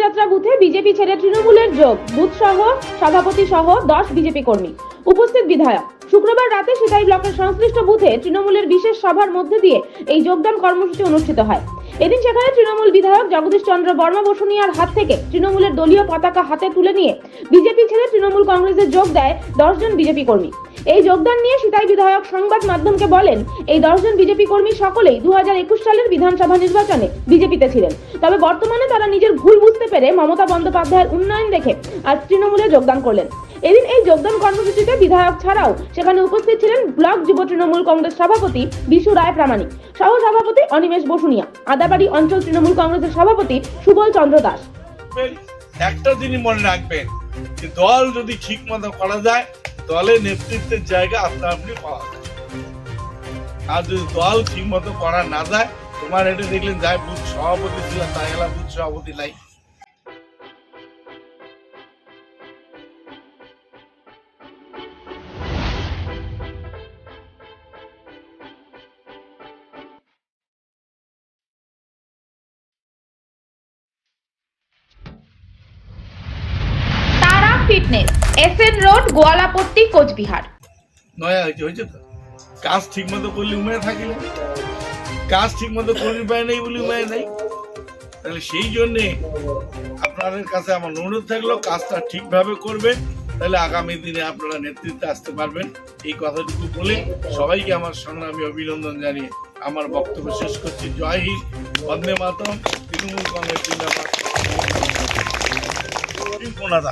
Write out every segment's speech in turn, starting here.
শোভাযাত্রা বুথে বিজেপি ছেড়ে তৃণমূলের যোগ, বুথ সহ সভাপতি সহ 10 বিজেপি কর্মী। উপস্থিত বিধায়ক। শুক্রবার রাতে সিতাই ব্লকের সংশ্লিষ্ট বুথে তৃণমূলের বিশেষ সভার মধ্যে দিয়ে এই যোগদান কর্মসূচি অনুষ্ঠিত হয়। এদিন সেখানে তৃণমূল বিধায়ক জগদীশ চন্দ্র বর্মা বসুনিয়ার হাত থেকে তৃণমূলের দলীয় পতাকা হাতে তুলে নিয়ে বিজেপি ছেড়ে তৃণমূল কংগ্রেসে যোগ দেয় 10 জন বিজেপি কর্মী। এই যোগদান নিয়ে সিতাই বিধায়ক সংবাদ মাধ্যমকে বলেন, এই 10 জন বিজেপি কর্মী সকলেই 2021 সালের বিধানসভা নির্বাচনে বিজেপিতে ছিলেন। তবে বর্তমানে তারা নিজের ভুল বুঝতে পেরে মমতা বন্দ্যোপাধ্যায়ের উন্নয়ন দেখে আজ তৃণমূলে যোগদান করলেন। এদিন এই যোগদান কর্মসূচিতে বিধায়ক ছাড়াও সেখানে উপস্থিত ছিলেন ব্লক যুব তৃণমূল কংগ্রেস সভাপতি বিশু রায় প্রামাণিক, সহ সভাপতি অনিমেষ বসুনিয়া, আদাবাড়ি অঞ্চল তৃণমূল কংগ্রেসের সভাপতি সুবল চন্দ্র দাস। একটা জিনিস মনে রাখবেন যে দল যদি ঠিক মতো করা যায়, দলের নেতৃত্বের জায়গা আপনা আপনি পাওয়া যায়। আর যদি দল ঠিক মতো করা না যায়, তোমার এটা দেখলেন যাই বুথ সভাপতি ছিল তাই এলা বুথ সভাপতি নাই। তারা fitness, SN road, Goalapatti, Cooch Behar. নয়া হয়েছে তো কাজ ঠিক মতো করলে উমেয় থাকিলে, কাজ ঠিক মতো করলে উপায় নেই বলে উপায় নেই। তাহলে সেই জন্যে আপনাদের কাছে আমার অনুরোধ থাকলো, কাজটা ঠিকভাবে করবেন, তাহলে আগামী দিনে আপনারা নেতৃত্বে আসতে পারবেন। এই কথাটুকু বলে সবাইকে আমার সংগ্রামী অভিনন্দন জানিয়ে আমার বক্তব্য শেষ করছি। জয় হিন্দ, বন্দে মাতরম। তৃণমূল কংগ্রেস জিন্দাবাদ।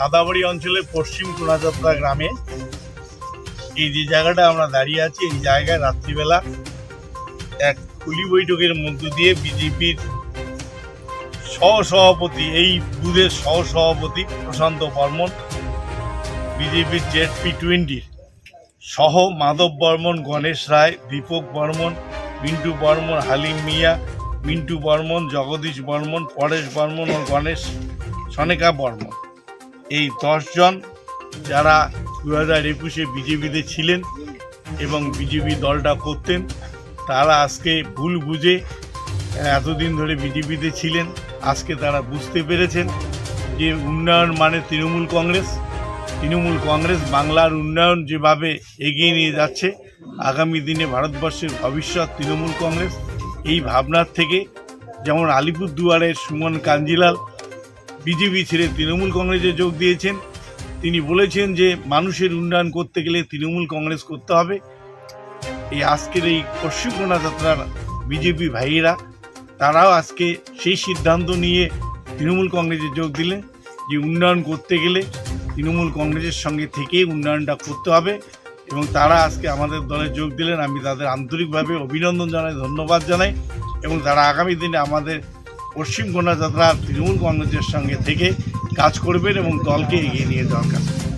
আদাবাড়ি অঞ্চলের পশ্চিম কোনাযাত্রা গ্রামে এই যে জায়গাটা আমরা দাঁড়িয়ে আছি, এই জায়গায় রাত্রিবেলা এক খুলি বৈঠকের মধ্য দিয়ে বিজেপির সহসভাপতি, এই বুথের সহসভাপতি প্রশান্ত বর্মন, বিজেপির ZP20 সহ মাধব বর্মন, গণেশ রায়, দীপক বর্মন, মিন্টু বর্মন, হালিম মিয়া, মিন্টু বর্মন, জগদীশ বর্মন, পরেশ বর্মন ও গণেশ সনেকা বর্মন, এই 10 জন যারা 2021-এ বিজেপিতে ছিলেন এবং বিজেপি দলটা করতেন, তারা আজকে ভুল বুঝে এতদিন ধরে বিজেপিতে ছিলেন। আজকে তারা বুঝতে পেরেছেন যে উন্নয়ন মানে তৃণমূল কংগ্রেস। তৃণমূল কংগ্রেস বাংলার উন্নয়ন যেভাবে এগিয়ে নিয়ে যাচ্ছে, আগামী দিনে ভারতবর্ষের ভবিষ্যৎ তৃণমূল কংগ্রেস। এই ভাবনার থেকে যেমন আলিপুরদুয়ারের সুমন কাঞ্জিলাল বিজেপি ছেড়ে তৃণমূল কংগ্রেসে যোগ দিয়েছেন, তিনি বলেছেন যে মানুষের উন্নয়ন করতে গেলে তৃণমূল কংগ্রেস করতে হবে। এই আজকের এই পশ্চিম কোনাযাত্রার বিজেপি ভাইয়েরা তারাও আজকে সেই সিদ্ধান্ত নিয়ে তৃণমূল কংগ্রেসে যোগ দিলেন যে উন্নয়ন করতে গেলে তৃণমূল কংগ্রেসের সঙ্গে থেকেই উন্নয়নটা করতে হবে, এবং তারা আজকে আমাদের দলে যোগ দিলেন। আমি তাদের আন্তরিকভাবে অভিনন্দন জানাই, ধন্যবাদ জানাই, এবং তারা আগামী দিনে আমাদের পশ্চিম কোনাযাত্রা তৃণমূল কংগ্রেসের সঙ্গে থেকে কাজ করবেন এবং দলকে এগিয়ে নিয়ে যাওয়ার কাজ করবেন।